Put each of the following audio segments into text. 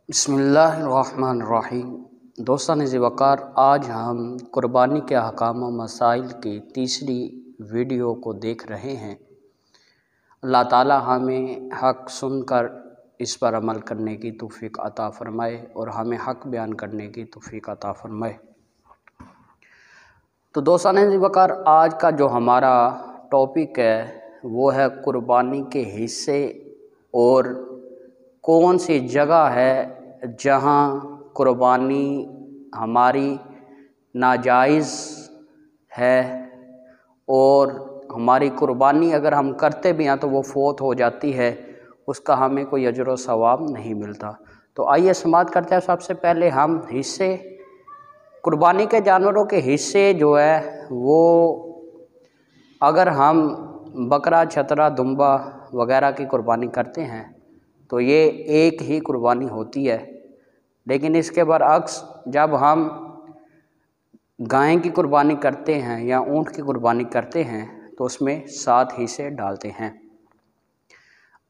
बिस्मिल्लाहिर्रहमानिर्रहीम। दोस्तों वक़ार, आज हम कुर्बानी के अहकाम व मसाइल की तीसरी वीडियो को देख रहे हैं। अल्लाह ताला हमें हक़ सुनकर इस पर अमल करने की तौफ़ीक़ अता फ़रमाए और हमें हक़ बयान करने की तौफ़ीक़ अता फ़रमाए। तो दोस्तों वक़ार, आज का जो हमारा टॉपिक है वो है कुर्बानी के हिस्से और कौन सी जगह है जहाँ कुर्बानी हमारी नाजायज़ है और हमारी कुर्बानी अगर हम करते भी हैं तो वो फ़ौत हो जाती है, उसका हमें कोई अजर व सवाब नहीं मिलता। तो आइए समाअत करते हैं। सबसे पहले हम हिस्से, कुर्बानी के जानवरों के हिस्से जो है वो अगर हम बकरा, छतरा, दुम्बा वगैरह की कुर्बानी करते हैं तो ये एक ही कुर्बानी होती है। लेकिन इसके बरअक्स जब हम गाय की कुर्बानी करते हैं या ऊँट की कुर्बानी करते हैं तो उसमें 7 हिस्से डालते हैं।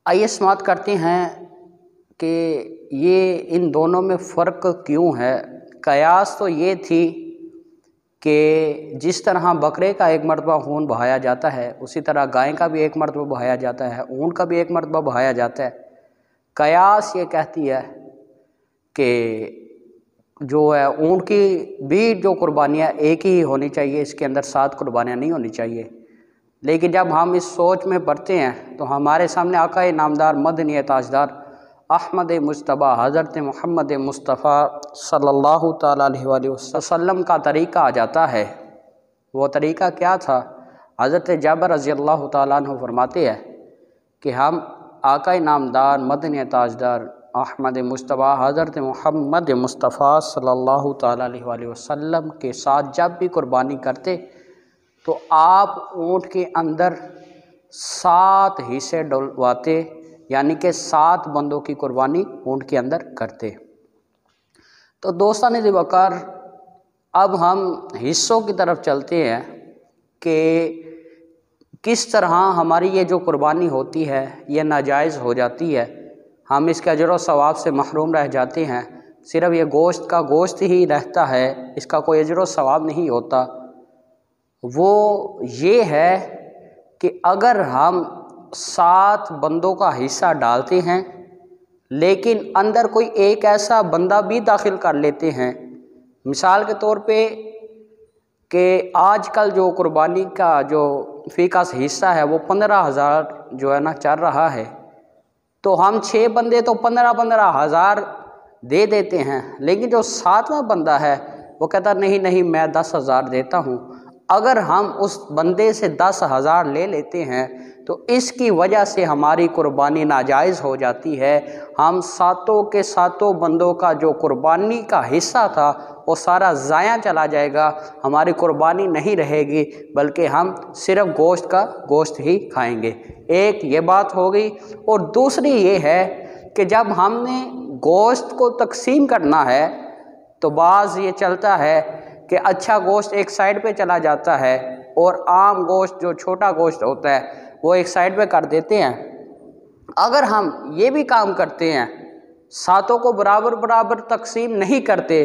आइए समाअत करते हैं कि ये इन दोनों में फ़र्क क्यों है। कयास तो ये थी कि जिस तरह बकरे का एक मरतबा खून बहाया जाता है उसी तरह गाय का भी एक मरतबा बहाया जाता है, ऊँट का भी एक मरतबा बहाया जाता है। कयास ये कहती है कि जो है ऊँट की भी जो कुर्बानियाँ एक ही होनी चाहिए, इसके अंदर 7 कुर्बानियाँ नहीं होनी चाहिए। लेकिन जब हम इस सोच में पड़ते हैं तो हमारे सामने आका नामदार मदनी ताजदार अहमद मुस्तफ़ा हज़रत मोहम्मद मुस्तफ़ा सल्लल्लाहु ताला अलैहि वसल्लम का तरीक़ा आ जाता है। वो तरीक़ा क्या था? हज़रत जाबिर रज़ी अल्लाह ताला अन्हु फरमाते हैं कि हम आका नामदार मदनी ताजदार अहमद मुस्तफ़ा हज़रत मोहम्मद मुस्तफ़ा सल्लल्लाहु ताला अलैहि वसल्लम के साथ जब भी कुर्बानी करते तो आप ऊँट के अंदर 7 हिस्से डलवाते, यानी कि 7 बंदों की कुर्बानी ऊँट के अंदर करते। तो दोस्तों ने वक़ार, अब हम हिस्सों की तरफ चलते हैं कि किस तरह हमारी ये जो कुर्बानी होती है ये नाजायज़ हो जाती है, हम इसके अजर व सवाब से महरूम रह जाते हैं। सिर्फ़ ये गोश्त का गोश्त ही रहता है, इसका कोई अजर व सवाब नहीं होता। वो ये है कि अगर हम 7 बंदों का हिस्सा डालते हैं लेकिन अंदर कोई एक ऐसा बंदा भी दाखिल कर लेते हैं, मिसाल के तौर पे कि आजकल जो कुर्बानी का जो फ़ी का हिस्सा है वो 15,000 जो है ना चल रहा है, तो हम 6 बंदे तो 15,000 दे देते हैं। लेकिन जो 7वां बंदा है वो कहता नहीं नहीं मैं 10,000 देता हूँ। अगर हम उस बंदे से 10,000 ले लेते हैं तो इसकी वजह से हमारी कुर्बानी नाजायज़ हो जाती है। हम 7 के 7 बंदों का जो कुर्बानी का हिस्सा था वो सारा ज़ाया चला जाएगा, हमारी कुर्बानी नहीं रहेगी, बल्कि हम सिर्फ़ गोश्त का गोश्त ही खाएंगे। एक ये बात हो गई। और दूसरी ये है कि जब हमने गोश्त को तकसीम करना है तो बाज़ ये चलता है कि अच्छा गोश्त एक साइड पे चला जाता है और आम गोश्त जो छोटा गोश्त होता है वो एक साइड पे कर देते हैं। अगर हम ये भी काम करते हैं, 7 को बराबर बराबर तकसीम नहीं करते,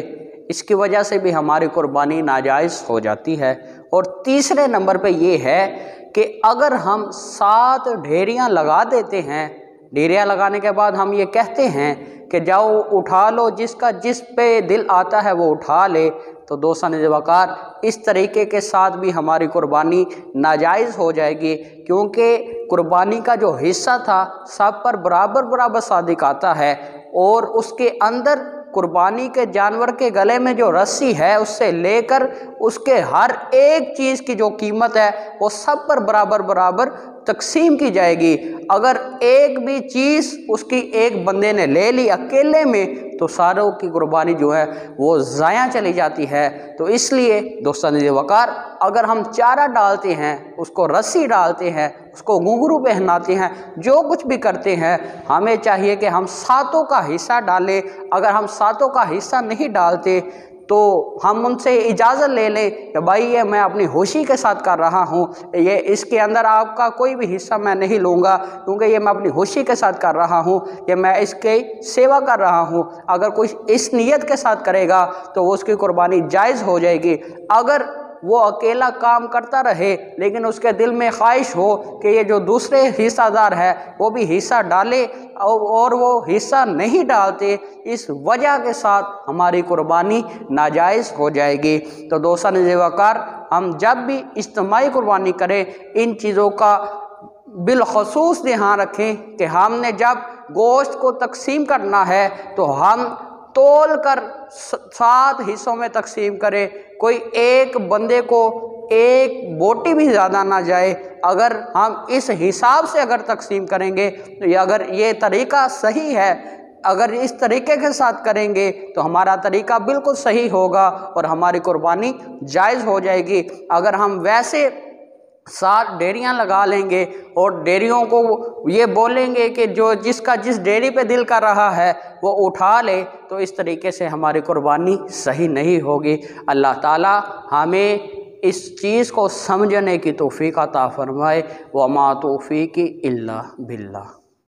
इसकी वजह से भी हमारी कुर्बानी नाजायज़ हो जाती है। और तीसरे नंबर पे ये है कि अगर हम 7 ढेरियाँ लगा देते हैं, ढेरियाँ लगाने के बाद हम ये कहते हैं कि जाओ उठा लो, जिसका जिस पे दिल आता है वो उठा ले, तो दोस्तों ने वक़ार इस तरीके के साथ भी हमारी कुर्बानी नाजायज़ हो जाएगी। क्योंकि कुर्बानी का जो हिस्सा था सब पर बराबर बराबर सादिक आता है और उसके अंदर कुर्बानी के जानवर के गले में जो रस्सी है उससे लेकर उसके हर एक चीज़ की जो कीमत है वो सब पर बराबर बराबर तकसीम की जाएगी। अगर एक भी चीज़ उसकी एक बंदे ने ले ली अकेले में तो सारों की कुर्बानी जो है वो ज़ाया चली जाती है। तो इसलिए दोस्तों ने वक़ार, अगर हम चारा डालते हैं, उसको रस्सी डालते हैं, उसको घुंघरू पहनाते हैं, जो कुछ भी करते हैं, हमें चाहिए कि हम 7 का हिस्सा डालें। अगर हम 7 का हिस्सा नहीं डालते تو ہم ان سے اجازت لے لیں کہ بھائی یہ میں اپنی خوشی کے ساتھ کر رہا ہوں، یہ اس کے اندر آپ کا کوئی بھی حصہ میں نہیں لوں گا، کیونکہ یہ میں اپنی خوشی کے ساتھ کر رہا ہوں، یہ میں اس کی سیوا کر رہا ہوں۔ اگر کوئی اس نیت کے ساتھ کرے گا تو وہ اس کی قربانی جائز ہو جائے گی۔ اگر وہ اکیلا کام کرتا رہے لیکن اس کے دل میں خواہش ہو کہ یہ جو دوسرے حصہ دار ہے وہ بھی حصہ ڈالے اور وہ حصہ نہیں ڈالتے، اس وجہ کے ساتھ ہماری قربانی ناجائز ہو جائے گی۔ تو دوستان عزیز وقار، ہم جب بھی اجتماعی قربانی کریں ان چیزوں کا بالخصوص دھیان رکھیں کہ ہم نے جب گوشت کو تقسیم کرنا ہے تو ہم تول کر 7 حصوں میں تقسیم کریں، کوئی ایک بندے کو ایک بوٹی بھی زیادہ نہ جائے۔ اگر ہم اس حساب سے اگر تقسیم کریں گے تو اگر یہ طریقہ صحیح ہے، اگر اس طریقے کے ساتھ کریں گے تو ہمارا طریقہ بالکل صحیح ہوگا اور ہماری قربانی جائز ہو جائے گی۔ اگر ہم ویسے 7 ڈیریاں لگا لیں گے اور ڈیریوں کو یہ بولیں گے کہ جس کا جس ڈیری پہ دل کر رہا ہے وہ اٹھا لے، تو اس طریقے سے ہماری قربانی صحیح نہیں ہوگی۔ اللہ تعالی ہمیں اس چیز کو سمجھنے کی توفیق عطا فرمائے۔ وما توفیقی الا باللہ۔